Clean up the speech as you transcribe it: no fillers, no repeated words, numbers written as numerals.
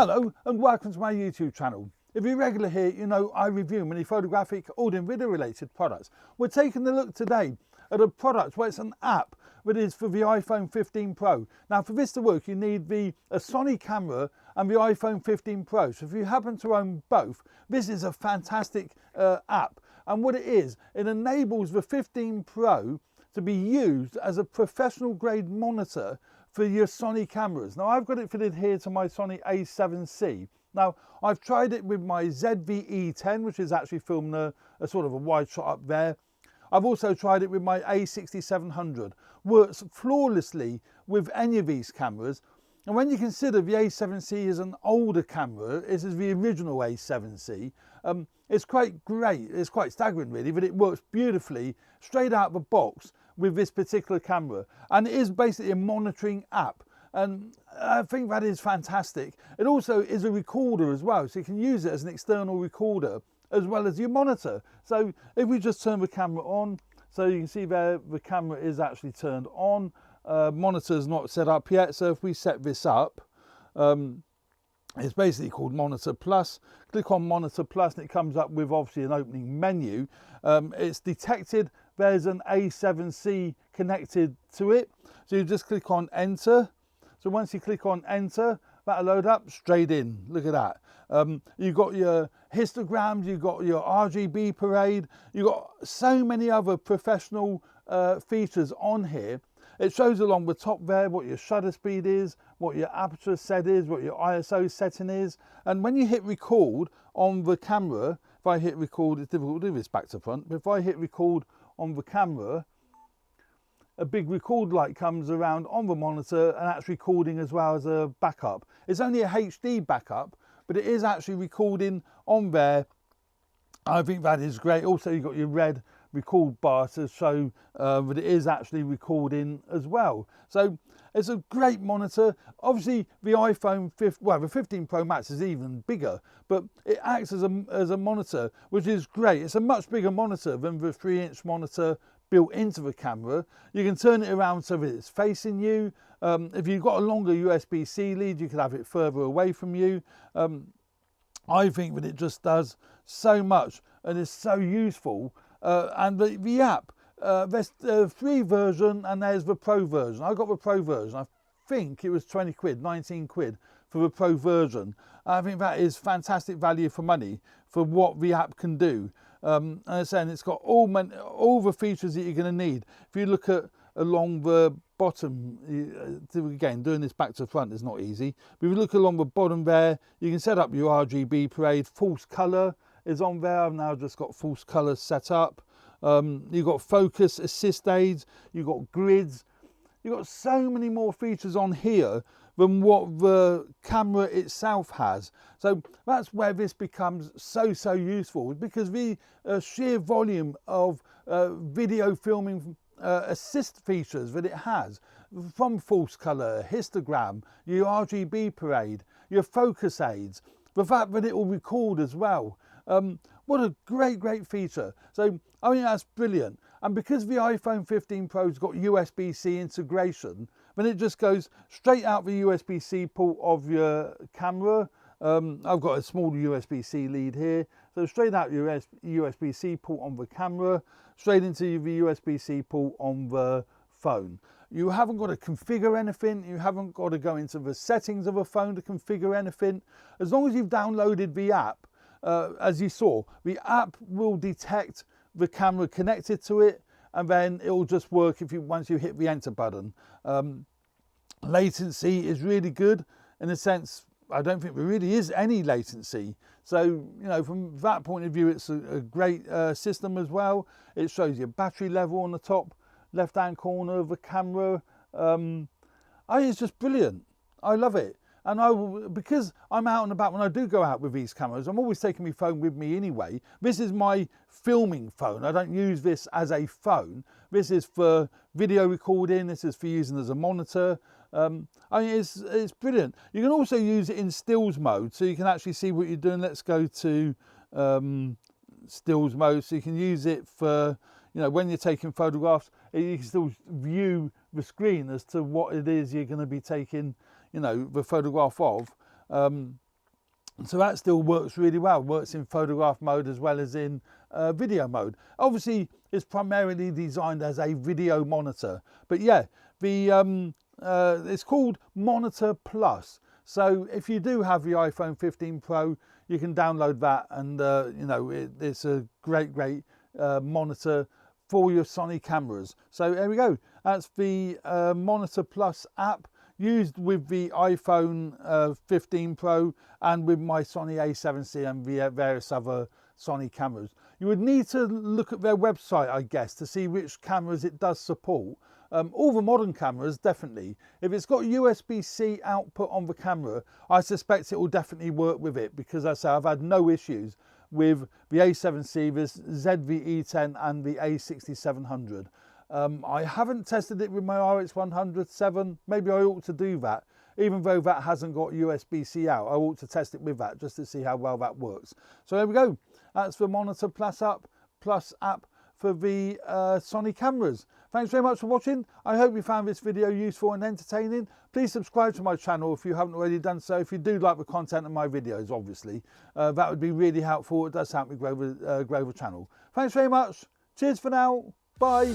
Hello and welcome to my YouTube channel. If you're regular here, you know I review many photographic, audio and video related products. We're taking a look today at a product where it's an app that is for the iPhone 15 Pro. Now for this to work you need a Sony camera and the iPhone 15 Pro. So if you happen to own both, this is a fantastic app. And what it is, it enables the 15 Pro to be used as a professional grade monitor for your Sony cameras. Now I've got it fitted here to my Sony a7C. Now I've tried it with my ZV-E10, which is actually filming a sort of a wide shot up there. I've also tried it with my a6700. Works flawlessly with any of these cameras. And when you consider the a7C is an older camera, this is the original a7C, it's quite great, it's quite staggering really, but it works beautifully straight out of the box with this particular camera. And it is basically a monitoring app. And I think that is fantastic. It also is a recorder as well, so you can use it as an external recorder as well as your monitor. So if we just turn the camera on, so you can see there the camera is actually turned on. Monitor's not set up yet, so if we set this up, it's basically called Monitor Plus. Click on Monitor Plus and it comes up with obviously an opening menu. It's detected there's an A7C connected to it, so you just click on Enter. So once you click on Enter, that'll load up straight in. Look at that. You've got your histograms, you've got your RGB parade, you've got so many other professional features on here. It shows along the top there what your shutter speed is, what your aperture set is, what your ISO setting is. And when you hit record on the camera, if I hit record, it's difficult to do this back to front, but if I hit record on the camera, a big record light comes around on the monitor and that's recording as well as a backup. It's only a HD backup, but it is actually recording on there. I think that is great. Also you've got your red record bar to show that it is actually recording as well. So it's a great monitor. Obviously the iPhone 15, well the 15 Pro Max is even bigger, but it acts as a monitor, which is great. It's a much bigger monitor than the 3-inch monitor built into the camera. You can turn it around so that it's facing you. If you've got a longer USB-C lead, you can have it further away from you. I think that it just does so much and is so useful. And the app, there's the free version and there's the Pro version. I got the Pro version. I think it was 20 quid, 19 quid for the Pro version. I think that is fantastic value for money for what the app can do. And I'm saying it's got all the features that you're going to need. If you look at along the bottom, again doing this back to front is not easy, but if you look along the bottom there, you can set up your RGB parade. False color is on there. I've now just got false color set up. You've got focus assist aids, you've got grids, you've got so many more features on here than what the camera itself has. So that's where this becomes so useful, because the sheer volume of video filming assist features that it has, from false color, histogram, your RGB parade, your focus aids, the fact that it will record as well. What a great feature. So I mean that's brilliant. And because the iPhone 15 Pro's got USB-C integration, then it just goes straight out the USB-C port of your camera. I've got a small USB-C lead here, so straight out your USB-C port on the camera, straight into the USB-C port on the phone. You haven't got to configure anything, you haven't got to go into the settings of a phone to configure anything. As long as you've downloaded the app, as you saw, the app will detect the camera connected to it, and then it will just work once you hit the enter button. Latency is really good in a sense. I don't think there really is any latency. So, you know, from that point of view, it's a great system as well. It shows your battery level on the top left-hand corner of the camera. I think it's just brilliant. I love it. And because I'm out and about, when I do go out with these cameras, I'm always taking my phone with me anyway. This is my filming phone. I don't use this as a phone. This is for video recording. This is for using as a monitor. I mean, it's brilliant. You can also use it in stills mode, so you can actually see what you're doing. Let's go to stills mode, so you can use it for, you know, when you're taking photographs, you can still view the screen as to what it is you're going to be taking, you know, the photograph of. So that still works really well, works in photograph mode as well as in video mode. Obviously it's primarily designed as a video monitor, but yeah, the it's called Monitor Plus. So if you do have the iPhone 15 Pro, you can download that, and you know, it's a great monitor for your Sony cameras. So there we go, that's the Monitor Plus app, used with the iPhone 15 Pro and with my Sony a7C and the various other Sony cameras. You would need to look at their website, I guess, to see which cameras it does support. All the modern cameras, definitely. If it's got USB-C output on the camera, I suspect it will definitely work with it, because as I say, I've had no issues with the A7C, the ZV-E10 and the A6700. I haven't tested it with my RX100 maybe I ought to do that. Even though that hasn't got USB-C out, I ought to test it with that just to see how well that works. So there we go, that's the Monitor Plus app for the Sony cameras. Thanks very much for watching. I hope you found this video useful and entertaining. Please subscribe to my channel if you haven't already done so. If you do like the content of my videos, obviously, that would be really helpful. It does help me grow the channel. Thanks very much. Cheers for now. Bye.